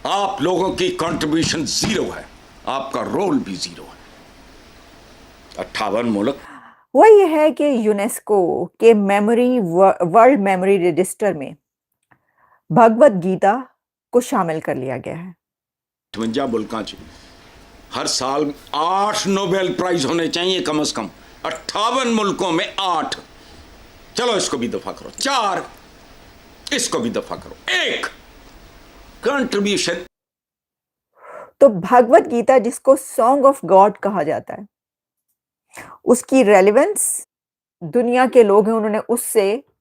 आप लोगों की कंट्रीब्यूशन जीरो है, आपका रोल भी जीरो है। 58 मुल्क। वह यह है कि यूनेस्को के वर्ल्ड मेमोरी रजिस्टर में भगवत गीता को शामिल कर लिया गया है। 58 मुल्कों च हर साल 8 नोबेल प्राइज होने चाहिए कम से कम। 58 मुल्कों में 8। चलो इसको भी दफा करो, 4, इसको भी दफा करो, 1 कंट्रीब्यूशन। तो भगवत गीता, जिसको सॉन्ग ऑफ गॉड कहा जाता है, उसकी रेलेवेंस दुनिया के लोग हैं, उन्होंने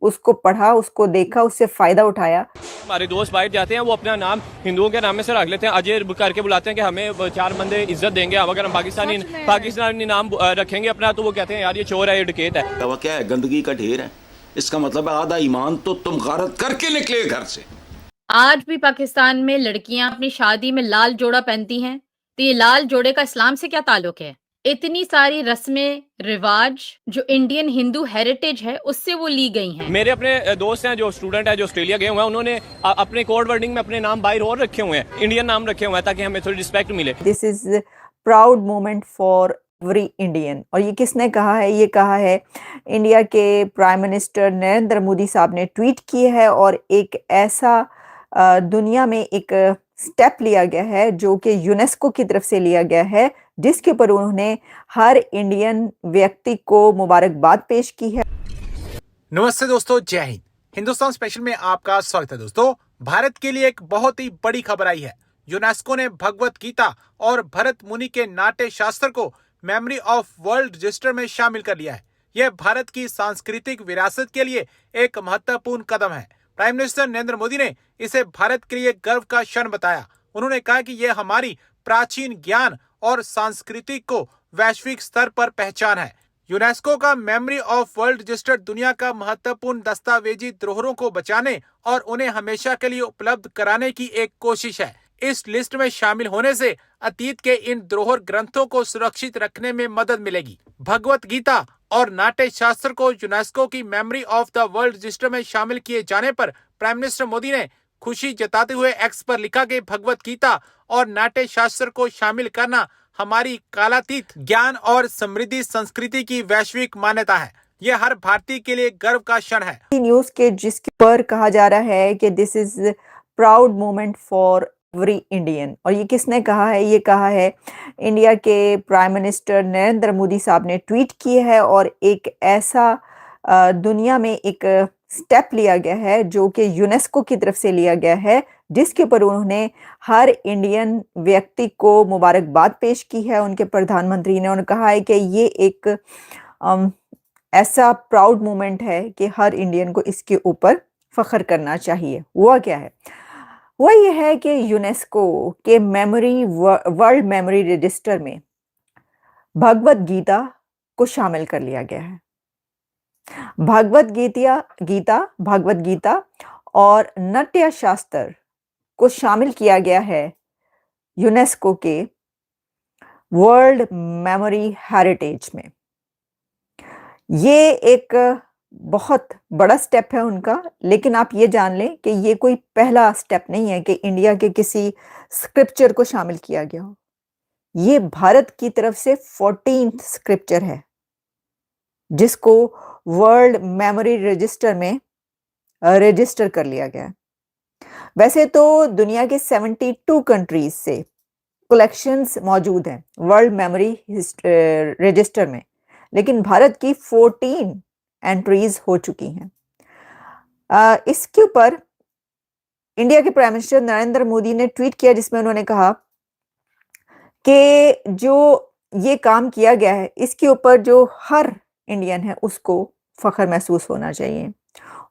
उसको पढ़ा, उसको देखा, उससे फायदा उठाया। हमारे दोस्त बाहर जाते हैं, वो अपना नाम हिंदुओं के नाम में से रख लेते हैं, अजय करके बुलाते हैं कि हमें 4 बंदे इज्जत देंगे। अब अगर हम पाकिस्तानी नाम रखेंगे अपना, तो वो कहते हैं यार ये चोर है, ये डकैत है। वह क्या है, गंदगी का ढेर है। इसका मतलब है आधा ईमान तो तुम गारत करके निकले घर से। आज भी पाकिस्तान में लड़कियां अपनी शादी में लाल जोड़ा पहनती हैं, तो ये लाल जोड़े का इस्लाम से क्या ताल्लुक है? इतनी सारी रस्में रिवाज जो इंडियन हिंदू हेरिटेज है उससे वो ली गई हैं। मेरे अपने दोस्त हैं जो स्टूडेंट हैं, जो ऑस्ट्रेलिया गए हुए हैं, उन्होंने अपने कोड वर्डिंग में अपने नाम बाहर और रखे हुए हैं, इंडियन नाम रखे हुए हैं, ताकि हमें थोड़ी रिस्पेक्ट मिले। This is proud moment for every Indian. और ये किसने कहा है? ये कहा है इंडिया के प्राइम मिनिस्टर नरेंद्र मोदी साहब ने ट्वीट की है। और एक ऐसा दुनिया में एक स्टेप लिया गया है जो कि यूनेस्को की तरफ से लिया गया है, जिसके ऊपर उन्होंने हर इंडियन व्यक्ति को मुबारकबाद पेश की है। नमस्ते दोस्तों, जय हिंद। हिंदुस्तान स्पेशल में आपका स्वागत है। दोस्तों, भारत के लिए एक बहुत ही बड़ी खबर आई है। यूनेस्को ने भगवत गीता और भरत मुनि के नाट्य शास्त्र को मेमोरी ऑफ वर्ल्ड रजिस्टर में शामिल कर लिया है। यह भारत की सांस्कृतिक विरासत के लिए एक महत्वपूर्ण कदम है। प्राइम मिनिस्टर नरेंद्र मोदी ने इसे भारत के लिए गर्व का क्षण बताया। उन्होंने कहा कि यह हमारी प्राचीन ज्ञान और संस्कृति को वैश्विक स्तर पर पहचान है। यूनेस्को का मेमोरी ऑफ वर्ल्ड रजिस्टर दुनिया का महत्वपूर्ण दस्तावेजी धरोहरों को बचाने और उन्हें हमेशा के लिए उपलब्ध कराने की एक कोशिश है। इस लिस्ट में शामिल होने से अतीत के इन धरोहर ग्रंथों को सुरक्षित रखने में मदद मिलेगी। भगवत गीता और नाट्य शास्त्र को यूनेस्को की memory of the world register में शामिल किए जाने पर प्राइम मिनिस्टर मोदी ने खुशी जताते हुए एक्स पर लिखा कि भगवत गीता और नाट्य शास्त्र को शामिल करना हमारी कालातीत ज्ञान और समृद्धि संस्कृति की वैश्विक मान्यता है। यह हर भारतीय के लिए गर्व का क्षण है। न्यूज के जिसके पर कहा जा रहा है कि this is proud moment for every Indian. और ये किसने कहा है? ये कहा है इंडिया के प्राइम मिनिस्टर नरेंद्र मोदी साहब ने ट्वीट की है। और एक ऐसा दुनिया में एक स्टेप लिया गया है जो कि यूनेस्को की तरफ से लिया गया है, जिसके ऊपर उन्होंने हर इंडियन व्यक्ति को मुबारकबाद पेश की है। उनके प्रधानमंत्री ने कहा है कि ये एक ऐसा प्राउड मोमेंट है कि हर इंडियन को इसके ऊपर फख्र करना चाहिए। वह क्या है? वह यह है कि यूनेस्को के वर्ल्ड मेमोरी रजिस्टर में भगवत गीता को शामिल कर लिया गया है। भगवत गीता और नाट्य शास्त्र को शामिल किया गया है यूनेस्को के वर्ल्ड मेमोरी हेरिटेज में। ये एक बहुत बड़ा स्टेप है उनका, लेकिन आप ये जान लें कि ये कोई पहला स्टेप नहीं है कि इंडिया के किसी स्क्रिप्चर को शामिल किया गया हो। ये भारत की तरफ से 14th स्क्रिप्चर है जिसको वर्ल्ड मेमोरी रजिस्टर में रजिस्टर कर लिया गया। वैसे तो दुनिया के 72 कंट्रीज से कलेक्शंस मौजूद हैं वर्ल्ड मेमोरी रजिस्टर में, लेकिन भारत की 14 एंट्रीज हो चुकी हैं। इसके ऊपर इंडिया के प्राइम मिनिस्टर नरेंद्र मोदी ने ट्वीट किया, जिसमें उन्होंने कहा कि जो ये काम किया गया है इसके ऊपर जो हर इंडियन है उसको फख्र महसूस होना चाहिए।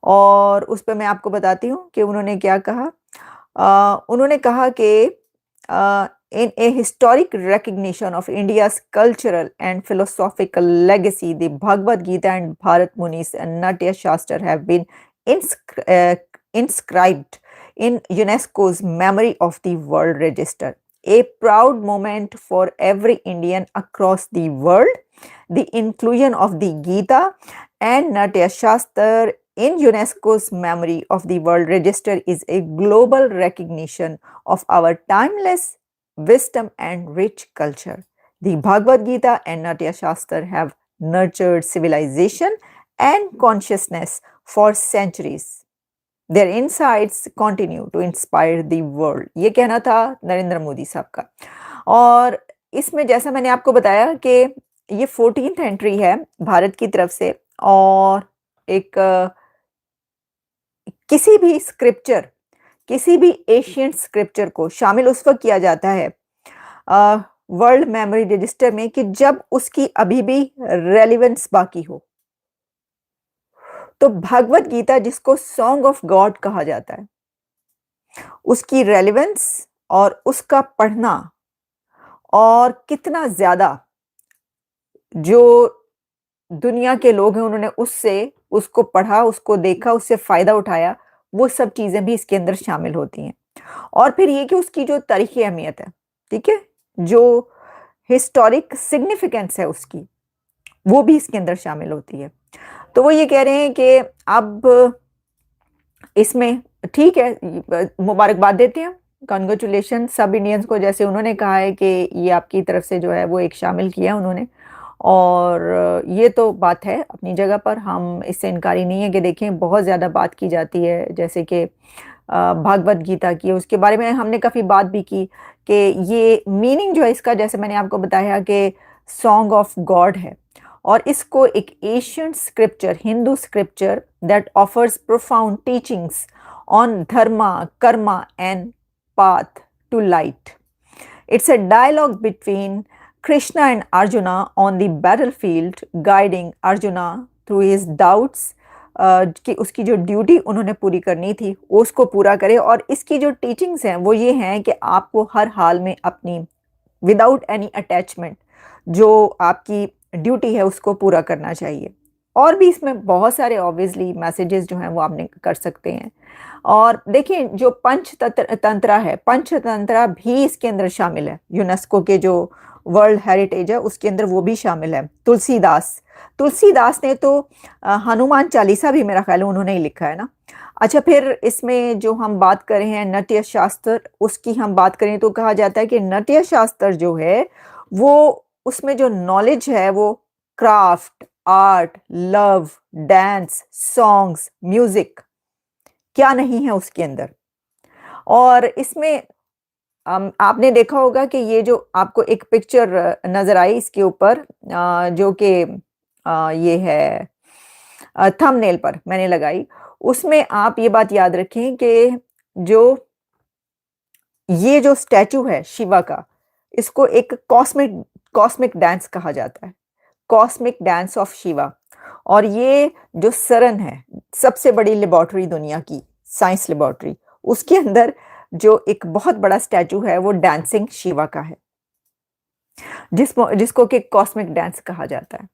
और उस पर मैं आपको बताती हूँ कि उन्होंने क्या कहा। उन्होंने कहा कि in a historic recognition of India's cultural and philosophical legacy, the Bhagavad Gita and Bharat Muni's and Natya Shastra have been inscribed in UNESCO's Memory of the World Register. A proud moment for every Indian across the world. The inclusion of the Gita and Natya Shastra in UNESCO's Memory of the World Register is a global recognition of our timeless wisdom and rich culture. The Bhagavad Gita and Natya Shastra have nurtured civilization and consciousness for centuries. Their insights continue to inspire the world. ये कहना था नरेंद्र मोदी साहब का। और इसमें जैसा मैंने आपको बताया कि ये 14th एंट्री है भारत की तरफ से, और एक किसी भी स्क्रिप्चर, किसी भी एशियंट स्क्रिप्चर को शामिल उस वक्त किया जाता है वर्ल्ड मेमोरी रजिस्टर में कि जब उसकी अभी भी रेलिवेंस बाकी हो। तो भगवत गीता, जिसको सॉन्ग ऑफ गॉड कहा जाता है, उसकी रेलेवेंस और उसका पढ़ना और कितना ज्यादा जो दुनिया के लोग हैं उन्होंने उसको पढ़ा, उसको देखा, उससे फायदा उठाया, वो सब चीजें भी इसके अंदर शामिल होती हैं। और फिर ये कि उसकी जो तारीखी अहमियत है, ठीक है, जो हिस्टोरिक सिग्निफिकेंस है उसकी, वो भी इसके अंदर शामिल होती है। तो वो ये कह रहे हैं कि अब इसमें ठीक है, मुबारकबाद देते हैं, कॉन्ग्रेचुलेशन सब इंडियंस को, जैसे उन्होंने कहा है कि ये आपकी तरफ से जो है वो एक शामिल किया उन्होंने, और ये तो बात है अपनी जगह पर, हम इससे इनकारी नहीं है कि देखें बहुत ज़्यादा बात की जाती है, जैसे कि भागवत गीता की, उसके बारे में हमने काफ़ी बात भी की कि ये मीनिंग जो है इसका, जैसे मैंने आपको बताया कि सॉन्ग ऑफ गॉड है, और इसको एक ancient scripture, Hindu scripture that offers profound teachings on Dharma, Karma and path to light. It's a dialogue between Krishna and Arjuna on the battlefield, guiding Arjuna through his doubts, कि उसकी जो duty उन्होंने पूरी करनी थी उसको पूरा करे। और इसकी जो टीचिंग्स हैं वो ये हैं कि आपको हर हाल में अपनी विदाउट एनी अटैचमेंट जो आपकी ड्यूटी है उसको पूरा करना चाहिए। और भी इसमें बहुत सारे ऑब्वियसली मैसेजेस जो हैं वो आपने कर सकते हैं। और देखिए जो पंचतंत्रा है, पंचतंत्रा भी इसके अंदर शामिल है, यूनेस्को के जो वर्ल्ड हेरिटेज है उसके अंदर वो भी शामिल है। तुलसीदास ने तो हनुमान चालीसा भी मेरा ख्याल है उन्होंने ही लिखा है ना। अच्छा, फिर इसमें जो हम बात कर रहे हैं नाट्य शास्त्र, उसकी हम बात करें तो कहा जाता है कि नाट्य शास्त्र जो है वो उसमें जो नॉलेज है वो craft, art, love, dance, songs, music क्या नहीं है उसके अंदर। और इसमें आपने देखा होगा कि ये जो आपको एक पिक्चर नजर आई इसके ऊपर, जो कि ये है थंबनेल पर मैंने लगाई, उसमें आप ये बात याद रखें कि ये जो स्टैचू है शिवा का, इसको एक कॉस्मिक डांस कहा जाता है, कॉस्मिक डांस ऑफ शिवा। और ये जो सरन है, सबसे बड़ी लेबोरेटरी दुनिया की, साइंस लेबोरेटरी, उसके अंदर जो एक बहुत बड़ा स्टैचू है वो डांसिंग शिवा का है, जिसको कि कॉस्मिक डांस कहा जाता है।